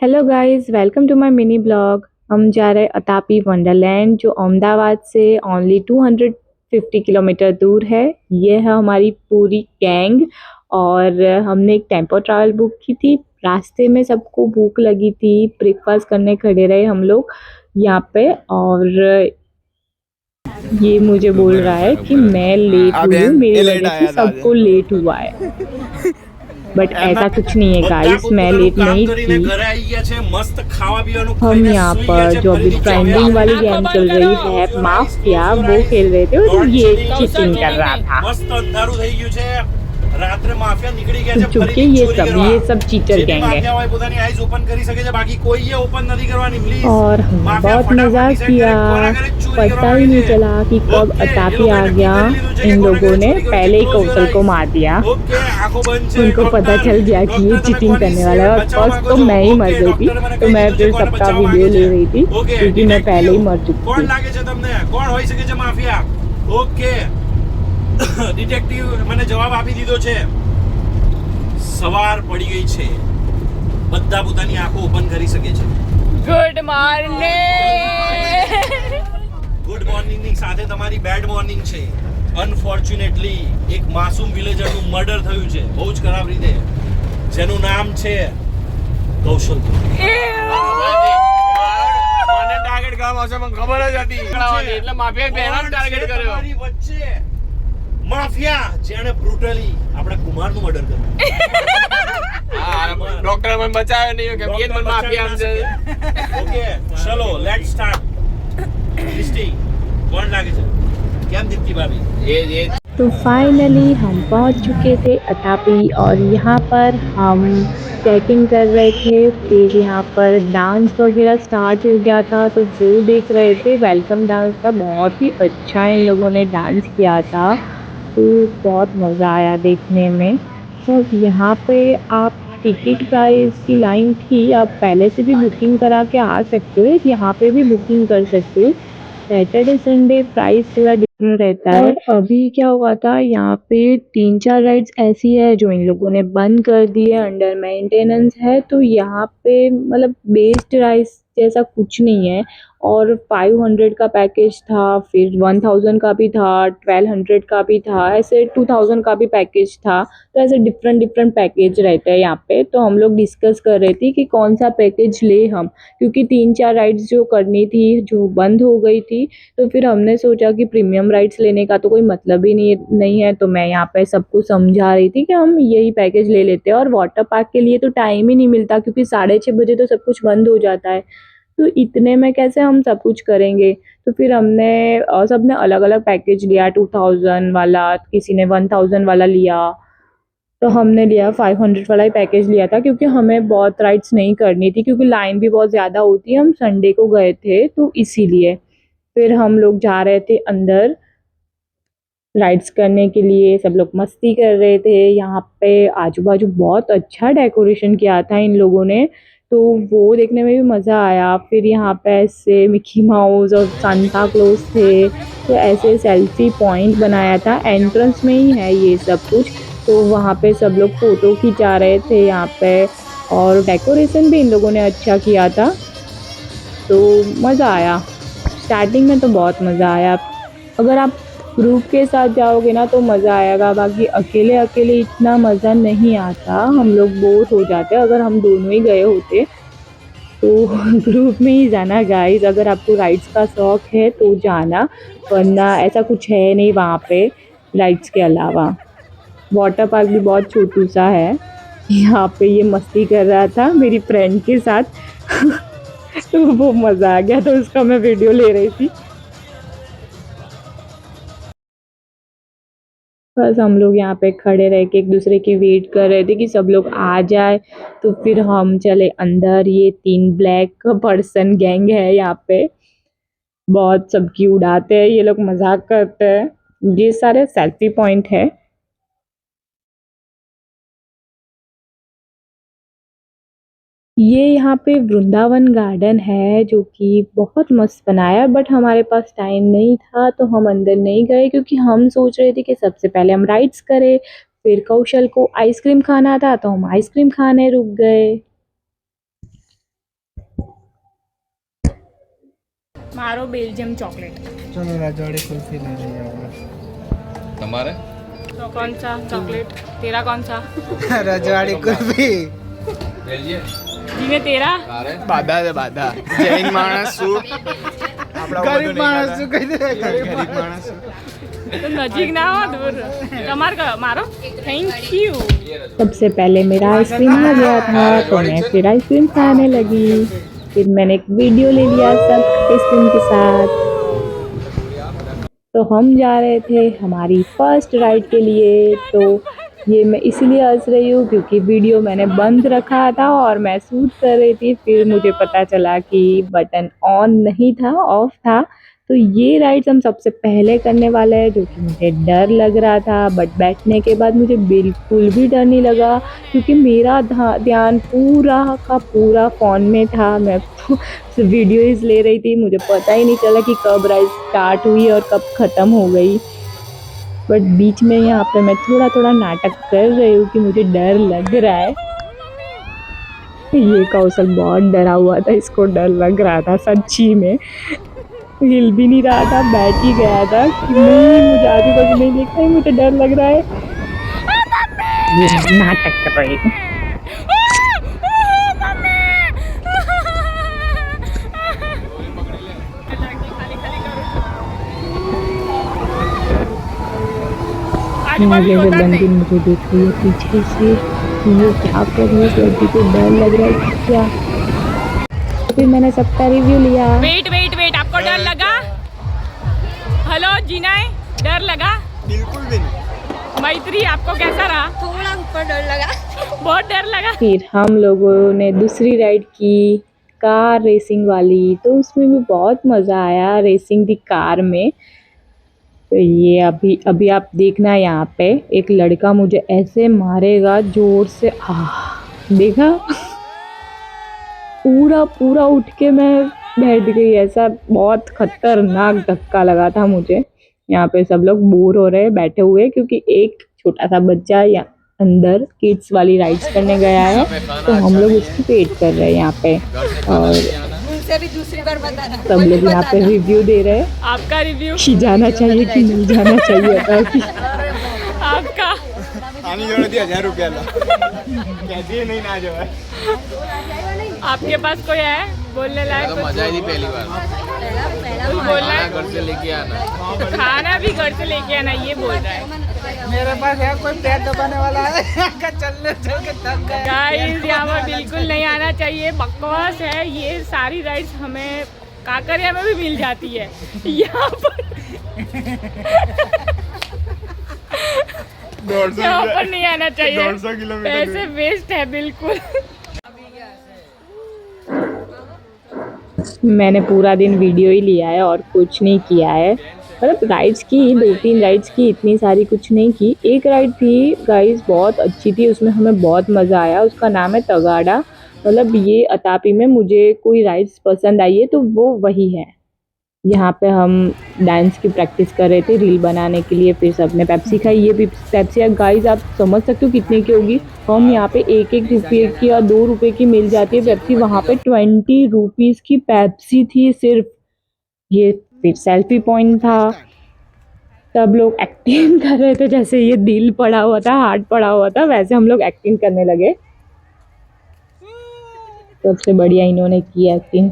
Hello guys, welcome to my mini blog. हम जा रहे हैं अतापी वंडरलैंड जो अहमदाबाद से ओनली 250 किलोमीटर दूर है। ये है हमारी पूरी गैंग और हमने एक टेम्पो ट्रैवल बुक की थी। रास्ते में सबको भूख लगी थी, ब्रेकफास्ट करने खड़े रहे हम लोग यहाँ पे। और ये मुझे बोल रहा है कि मैं लेट हुई हूँ, मेरी वजह से सबको लेट हुआ है। बट ऐसा कुछ नहीं है गाइस, मैं लेट नहीं थी। हम यहाँ पर जो अभी ट्रेंडिंग वाली गेम चल रही है माफिया, वो खेल रहे थे और ये चीटिंग कर रहा था। રાત્રે માફિયા નીકળી ગયા છે चुके ફરીથી ये ચોરી सब चीटर જેની गैंग है। માફિયા હોય પોતાની આઈઝ ઓપન કરી શકે છે, બાકી કોઈએ ઓપन નથી કરવાની પ્લીઝ। और हमने माफिया बहुत फटाफट मजाक डिसाइड किया, करे कोना करे चोरी पता ही करवानी नहीं છે। चला कि कब ओके, ये अतापी लोगों आ ने नक्की गया। કરી લીધું છે इन કે कोना लोगों करे ने चोरी करनी पहले ही છે। क्लोज योर कौशल को आईज। मार दिया। ओके, आंखों बंद છે। उनको पता चल गया कि ये डॉक्टर, चीटिंग તમે करने કોની वाला है और बचाव फर्स्ट માંગो तो છો? मैं ही मर ओके, गई थी, ડોક્ટરે મને तो કહી मैं દીધું છે फिर કોને सबका બચાવ वीडियो માંગે ले છે। रही थी ओके, क्योंकि मैं पहले ही मर चुकी કોણ थी। લાગે છે તમને? કોણ હોઈ શકે છે માફિયા? ઓકે, ડિટેક્ટિવ મને જવાબ આપી દીધો છે। સવાર પડી ગઈ છે, બધા પોતાની આંખો ઓપન કરી શકે છે। Good morning. ગુડ મોર્નિંગ ની સાથે તમારી બેડ મોર્નિંગ છે। અનફોર્ચ્યુનેટલી એક માસૂમ વિલેજરનું મર્ડર થયું છે, બહુ જ ખરાબ રીતે, જેનું નામ છે કૌશલ। મને ટાર્ગેટ કરવામાં આવશે મને ખબર જ હતી એટલે માફિયા પહેલા ટાર્ગેટ કર્યો। તમારી વચ્ચે માફિયા જેણે બ્રુટલી આપણા કુમારનું મર્ડર કર્યું। ડોક્ટર મને બચાવ્યો નહીં કેમ કે મને માફિયા સમજે। ઓકે, ચલો લેટ્સ સ્ટાર્ટ। લિસ્ટિંગ કોણ લાગે છે? કેમ દીપ્તિ ભાભી? ये तो फाइनली हम पहुंच चुके थे अतापी और यहाँ पर हम चेकिंग कर रहे थे। फिर यहाँ पर डांस वगैरह स्टार्ट हो गया था, तो वो देख रहे थे। वेलकम डांस का बहुत ही अच्छा इन लोगों ने डांस किया था, तो बहुत मज़ा आया देखने में। तो यहाँ पे आप टिकट प्राइस की लाइन थी, आप पहले से भी बुकिंग करा के आ सकते हो, यहाँ पे भी बुकिंग कर सकते हो। सैटरडे संडे प्राइस थोड़ा डिफरेंट रहता है। और अभी क्या हुआ था, यहाँ पे 3-4 राइड्स ऐसी है जो इन लोगों ने बंद कर दी है, अंडर मेंटेनेंस है। तो यहाँ पे मतलब बेस्ड राइड्स जैसा कुछ नहीं है। और 500 का पैकेज था, फिर 1000 का भी था, 1200 का भी था, ऐसे 2000 का भी पैकेज था। तो ऐसे डिफरेंट डिफरेंट पैकेज रहते हैं यहाँ पे। तो हम लोग डिस्कस कर रहे थे कि कौन सा पैकेज ले हम, क्योंकि 3-4 राइड्स जो करनी थी जो बंद हो गई थी। तो फिर हमने सोचा कि प्रीमियम राइड्स लेने का तो कोई मतलब ही नहीं है। तो मैं यहाँ पे सबको समझा रही थी कि हम यही पैकेज ले लेते हैं। और वाटर पार्क के लिए तो टाइम ही नहीं मिलता, क्योंकि 6:30 बजे तो सब कुछ बंद हो जाता है। तो इतने में कैसे हम सब कुछ करेंगे। तो फिर हमने सबने अलग अलग पैकेज लिया, 2000 वाला, किसी ने 1000 वाला लिया। तो हमने लिया 500 वाला ही पैकेज लिया था, क्योंकि हमें बहुत राइड्स नहीं करनी थी, क्योंकि लाइन भी बहुत ज़्यादा होती है। हम संडे को गए थे तो इसीलिए। फिर हम लोग जा रहे थे अंदर राइड्स करने के लिए, सब लोग मस्ती कर रहे थे। यहाँ पे आजू बाजू बहुत अच्छा डेकोरेशन किया था इन लोगों ने, तो वो देखने में भी मज़ा आया। फिर यहाँ पे ऐसे मिकी माउस और सांता क्लॉज थे, तो ऐसे सेल्फी पॉइंट बनाया था, एंट्रेंस में ही है ये सब कुछ। तो वहाँ पे सब लोग फ़ोटो खिंचा रहे थे यहाँ पे। और डेकोरेशन भी इन लोगों ने अच्छा किया था, तो मज़ा आया। स्टार्टिंग में तो बहुत मज़ा आया। अगर आप ग्रुप के साथ जाओगे ना तो मज़ा आएगा, बाकी अकेले अकेले इतना मज़ा नहीं आता, हम लोग बोर हो जाते। अगर हम दोनों ही गए होते तो ग्रुप में ही जाना गाइस। अगर आपको राइड्स का शौक़ है तो जाना, वरना ऐसा कुछ है नहीं वहाँ पे राइड्स के अलावा। वाटर पार्क भी बहुत छोटू सा है। यहाँ पे ये मस्ती कर रहा था मेरी फ्रेंड के साथ तो वो मज़ा आ गया, तो उसका मैं वीडियो ले रही थी। बस हम लोग यहाँ पे खड़े रह के एक दूसरे की वेट कर रहे थे कि सब लोग आ जाए, तो फिर हम चले अंदर। ये 3 ब्लैक पर्सन गैंग है यहाँ पे, बहुत सबकी उड़ाते हैं ये लोग, मजाक करते हैं। ये सारे सेल्फी पॉइंट है। ये यहाँ पे वृंदावन गार्डन है, जो कि बहुत मस्त बनाया है, बट हमारे पास टाइम नहीं था तो हम अंदर नहीं गए, क्योंकि हम सोच रहे थे कि सबसे पहले हम राइड्स करें। फिर कौशल को आइसक्रीम खाना था तो हम आइसक्रीम खाने रुक गए। મારો બેલ્જિયમ ચોકલેટ. चलो राजवाड़ी कुल्फी ले रही है તમારે तो कौन सा चॉकलेट? तेरा कौन सा? राजवाड़ी कुल्फी जीने तेरा? બાધા છે બાધા જૈન માણસ શું गरीब माणस શું કહી દે ગરીબ માણસ तो नजीक ना हो दूर. मारो. Thank you. सबसे पहले मेरा आइसक्रीम आ गया था तो मैं फिर आइसक्रीम खाने लगी। फिर मैंने एक वीडियो ले लिया सब आइसक्रीम के साथ। तो हम जा रहे थे हमारी फर्स्ट राइड के लिए। तो ये मैं इसलिए हंस रही हूँ क्योंकि वीडियो मैंने बंद रखा था और मैं शूट कर रही थी। फिर मुझे पता चला कि बटन ऑन नहीं था, ऑफ था। तो ये राइड्स हम सबसे पहले करने वाले हैं, जो कि मुझे डर लग रहा था। बट बैठने के बाद मुझे बिल्कुल भी डर नहीं लगा क्योंकि मेरा ध्यान पूरा का पूरा फ़ोन में था। मैं वीडियोज़ ले रही थी, मुझे पता ही नहीं चला कि कब राइड स्टार्ट हुई और कब ख़त्म हो गई। बट बीच में यहाँ पे मैं थोड़ा थोड़ा नाटक कर रही हूँ कि मुझे डर लग रहा है। ये कौशल बहुत डरा हुआ था, इसको डर लग रहा था सच्ची में। हिल भी नहीं रहा था, बैठ ही गया था कि नहीं मुझे आजू बाजू नहीं देखना है, मुझे डर लग रहा है। ये नाटक कर रही हूँ। मुझे वो बंदी मुझे देख रही है पीछे से कि ये क्या कर रही है, इस लड़की को डर लग रहा है क्या। फिर मैंने सबका रिव्यू लिया। वेट वेट वेट, आपको डर लगा? हेलो जीना, डर लगा? बिल्कुल भी नहीं। मैत्री आपको कैसा रहा? थोड़ा ऊपर डर लगा. बहुत डर लगा. फिर हम लोगों ने दूसरी राइड की, कार रेसिंग वाली। तो उसमें भी बहुत मज़ा आया रेसिंग दी कार में। तो ये अभी आप देखना यहाँ पे एक लड़का मुझे ऐसे मारेगा जोर से, देखा पूरा उठ के मैं बैठ गई। ऐसा बहुत खतरनाक धक्का लगा था मुझे। यहाँ पे सब लोग बोर हो रहे हैं बैठे हुए क्योंकि एक छोटा सा बच्चा यहाँ अंदर किड्स वाली राइड्स करने गया है। तो हम लोग उसकी वेट कर रहे हैं यहाँ पे और मुझसे भी दूसरी बार बता रहा. सब लोग यहाँ पे रिव्यू दे रहे हैं आपका रिव्यू कि जाना चाहिए कि नहीं जाना चाहिए था कि आपका આની જોડે 1000 રૂપિયા લો કહેતી નહીં ના જવાય आपके पास कोई है बोलने लायक? तो मजा आई थी पहली बार कुछ बोलना है? घर से लेके आना तो खाना भी घर से लेके आना, ये बोल रहा है। मेरे पास है कोई पैर दबाने वाला है चलने चल के थक गए। गाइस यहाँ पर बिल्कुल नहीं आना चाहिए, बकवास है। ये सारी राइड्स हमें काकरिया में भी मिल जाती है, यहाँ पर यहाँ पर नहीं आना चाहिए। 150 किलोमीटर पैसे वेस्ट है बिल्कुल। मैंने पूरा दिन वीडियो ही लिया है और कुछ नहीं किया है। मतलब राइड्स की 2-3 राइड्स की, इतनी सारी कुछ नहीं की। एक राइड थी गाइस बहुत अच्छी थी, उसमें हमें बहुत मज़ा आया। उसका नाम है तगाड़ा। मतलब ये अतापी में मुझे कोई राइड्स पसंद आई है तो वो वही है। यहाँ पे हम डांस की प्रैक्टिस कर रहे थे रील बनाने के लिए। फिर सबने पेप्सी खाई। ये भी पेप्सी है गाइस, आप समझ सकते हो कितने की होगी। हम यहाँ पे 1-1 रुपये की या 2 रुपये की मिल जाती है पेप्सी, वहाँ पे 20 रुपीज़ की पेप्सी थी सिर्फ। ये फिर सेल्फी पॉइंट था। सब लोग एक्टिंग कर रहे थे जैसे ये दिल पड़ा हुआ था, हार्ट पड़ा हुआ था, वैसे हम लोग एक्टिंग करने लगे। सबसे बढ़िया इन्होंने की एक्टिंग।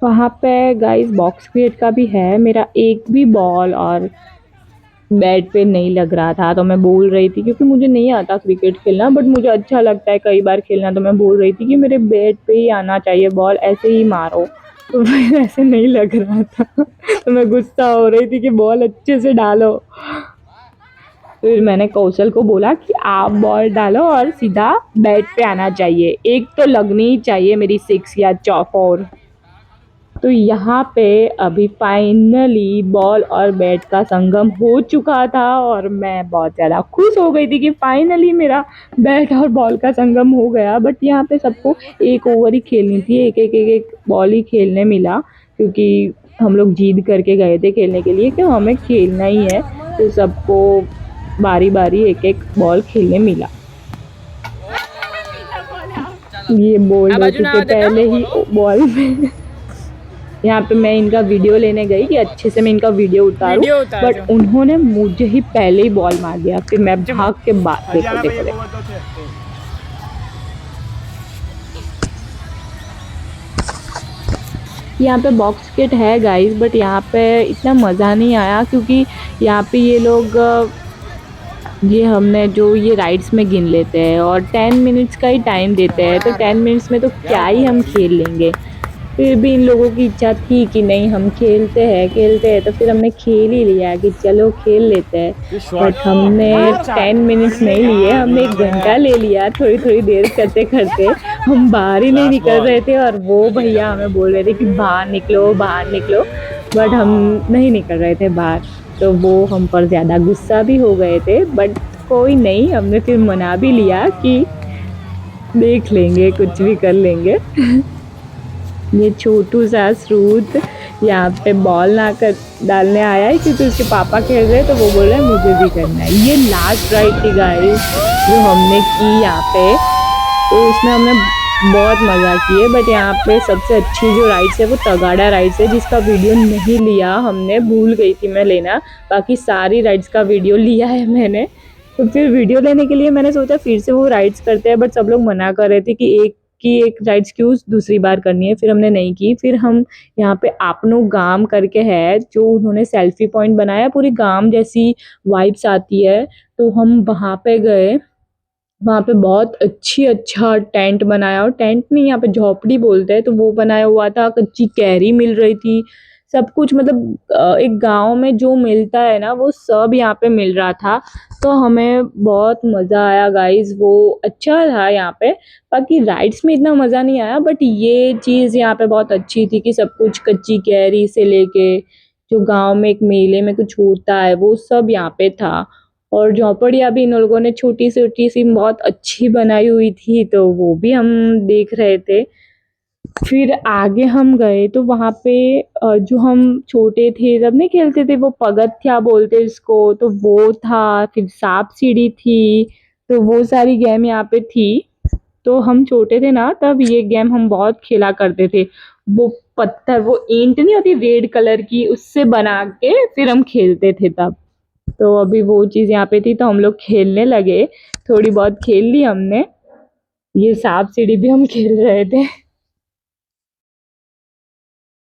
वहाँ पे गाइस बॉक्स क्रिकेट का भी है। मेरा एक भी बॉल और बैट पे नहीं लग रहा था तो मैं बोल रही थी, क्योंकि मुझे नहीं आता क्रिकेट खेलना बट मुझे अच्छा लगता है कई बार खेलना। तो मैं बोल रही थी कि मेरे बैट पे ही आना चाहिए बॉल, ऐसे ही मारो। तो फिर ऐसे नहीं लग रहा था तो मैं गुस्सा हो रही थी कि बॉल अच्छे से डालो। फिर मैंने कौशल को बोला कि आप बॉल डालो और सीधा बैट पे आना चाहिए, एक तो लगनी ही चाहिए मेरी 6 या 4। तो यहाँ पे अभी फाइनली बॉल और बैट का संगम हो चुका था और मैं बहुत ज़्यादा खुश हो गई थी कि फाइनली मेरा बैट और बॉल का संगम हो गया। बट यहाँ पे सबको एक ओवर ही खेलनी थी, एक बॉल ही खेलने मिला, क्योंकि हम लोग जिद करके गए थे खेलने के लिए कि हमें खेलना ही है। तो सबको बारी बारी एक बॉल खेलने मिला। ये बोल आ रहे बाजू थे ना कि आवता पहले ही बॉल में यहाँ पे मैं इनका वीडियो लेने गई कि अच्छे से मैं इनका वीडियो उतारूं, वीडियो उतार बट दो। उन्होंने मुझे ही पहले ही बॉल मार दिया। फिर मैं भाग के बाद देखो देखो देखो यहाँ पे बॉक्स क्रिकेट है गाइस, बट यहाँ पे इतना मज़ा नहीं आया क्योंकि यहाँ पे ये लोग ये हमने जो ये राइड्स में गिन लेते हैं और 10 मिनट्स का ही टाइम देते हैं, तो 10 मिनट्स में तो क्या ही हम खेल लेंगे। फिर भी इन लोगों की इच्छा थी कि नहीं हम खेलते हैं, तो फिर हमने खेल ही लिया कि चलो खेल लेते हैं। बट हमने 10 मिनट्स नहीं लिए, हमने 1 घंटा ले लिया। थोड़ी थोड़ी देर करते करते हम बाहर ही नहीं निकल रहे थे और वो भैया हमें बोल रहे थे कि बाहर निकलो बाहर निकलो, बट हम नहीं निकल रहे थे बाहर। तो वो हम पर ज़्यादा गुस्सा भी हो गए थे, बट कोई नहीं, हमने फिर मना भी लिया कि देख लेंगे, कुछ भी कर लेंगे। ये छोटू सा श्रुत यहाँ पे बॉल ना कर डालने आया है क्योंकि उसके पापा खेल रहे हैं, तो वो बोल रहे हैं मुझे भी करना है। ये लास्ट राइड थी गाइस जो हमने की यहाँ पे, तो उसमें हमने बहुत मज़ा किए। बट यहाँ पे सबसे अच्छी जो राइड्स है वो तगाड़ा राइड्स है, जिसका वीडियो नहीं लिया हमने, भूल गई थी मैं लेना। बाकी सारी राइड्स का वीडियो लिया है मैंने। तो फिर वीडियो लेने के लिए मैंने सोचा फिर से वो राइड्स करते हैं, बट सब लोग मना कर रहे थे कि एक राइड्स क्यों दूसरी बार करनी है। फिर हमने नहीं की। फिर हम यहाँ पे आपनो गांव करके है जो उन्होंने सेल्फी पॉइंट बनाया, पूरी गांव जैसी वाइब्स आती है, तो हम वहाँ पे गए। वहाँ पे बहुत अच्छा टेंट बनाया, और टेंट नहीं यहाँ पे झोपड़ी बोलते हैं, तो वो बनाया हुआ था। कच्ची कैरी मिल रही थी, सब कुछ मतलब एक गांव में जो मिलता है ना वो सब यहाँ पे मिल रहा था। तो हमें बहुत मज़ा आया गाइस, वो अच्छा था यहाँ पे। बाकी राइड्स में इतना मज़ा नहीं आया, बट ये चीज़ यहाँ पे बहुत अच्छी थी कि सब कुछ कच्ची कैरी से लेके जो गांव में एक मेले में कुछ होता है वो सब यहाँ पे था। और झोपड़ियाँ भी इन लोगों ने छोटी सी बहुत अच्छी बनाई हुई थी, तो वो भी हम देख रहे थे। फिर आगे हम गए तो वहाँ पे जो हम छोटे थे तब नहीं खेलते थे, वो पगथिया बोलते इसको, तो वो था। फिर सांप सीढ़ी थी, तो वो सारी गेम यहाँ पे थी। तो हम छोटे थे ना तब ये गेम हम बहुत खेला करते थे। वो पत्थर, वो ईंट नहीं होती रेड कलर की, उससे बना के फिर हम खेलते थे तब। तो अभी वो चीज़ यहाँ पे थी तो हम लोग खेलने लगे, थोड़ी बहुत खेल ली हमने। ये सांप सीढ़ी भी हम खेल रहे थे।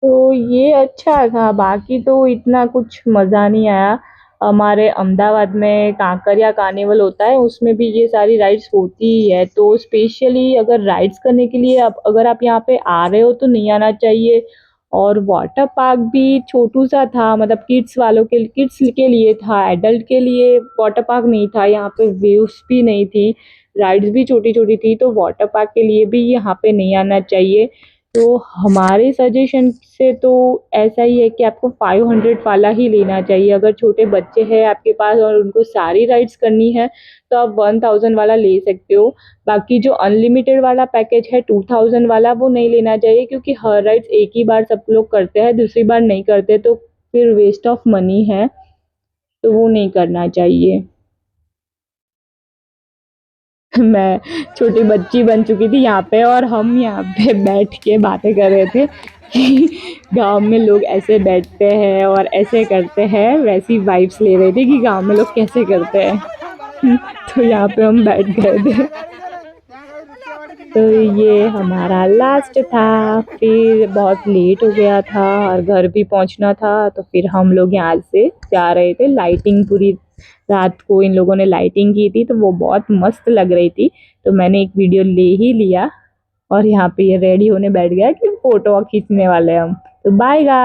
तो ये अच्छा था, बाकी तो इतना कुछ मज़ा नहीं आया। हमारे अहमदाबाद में कांकरिया कार्निवल होता है, उसमें भी ये सारी राइड्स होती ही है। तो स्पेशली अगर राइड्स करने के लिए अगर आप यहाँ पे आ रहे हो तो नहीं आना चाहिए। और वाटर पार्क भी छोटू सा था, मतलब किड्स के लिए था, एडल्ट के लिए वाटर पार्क नहीं था। यहाँ पे वेव्स भी नहीं थी, राइड्स भी छोटी छोटी थी, तो वाटर पार्क के लिए भी यहाँ पे नहीं आना चाहिए। तो हमारे सजेशन से तो ऐसा ही है कि आपको 500 वाला ही लेना चाहिए। अगर छोटे बच्चे हैं आपके पास और उनको सारी राइड्स करनी है तो आप 1000 वाला ले सकते हो। बाकी जो अनलिमिटेड वाला पैकेज है 2000 वाला, वो नहीं लेना चाहिए क्योंकि हर राइड्स एक ही बार सब लोग करते हैं, दूसरी बार नहीं करते, तो फिर वेस्ट ऑफ मनी है, तो वो नहीं करना चाहिए। मैं छोटी बच्ची बन चुकी थी यहाँ पे, और हम यहाँ पे बैठ के बातें कर रहे थे कि गांव में लोग ऐसे बैठते हैं और ऐसे करते हैं, वैसी वाइब्स ले रहे थे कि गांव में लोग कैसे करते हैं। तो यहाँ पे हम बैठ गए थे। तो ये हमारा लास्ट था। फिर बहुत लेट हो गया था और घर भी पहुँचना था, तो फिर हम लोग यहाँ से जा रहे थे। लाइटिंग पूरी रात को इन लोगों ने लाइटिंग की थी, तो वो बहुत मस्त लग रही थी, तो मैंने एक वीडियो ले ही लिया। और यहाँ पे ये रेडी होने बैठ गया कि फोटो खींचने वाले हम। तो बाय गाइस।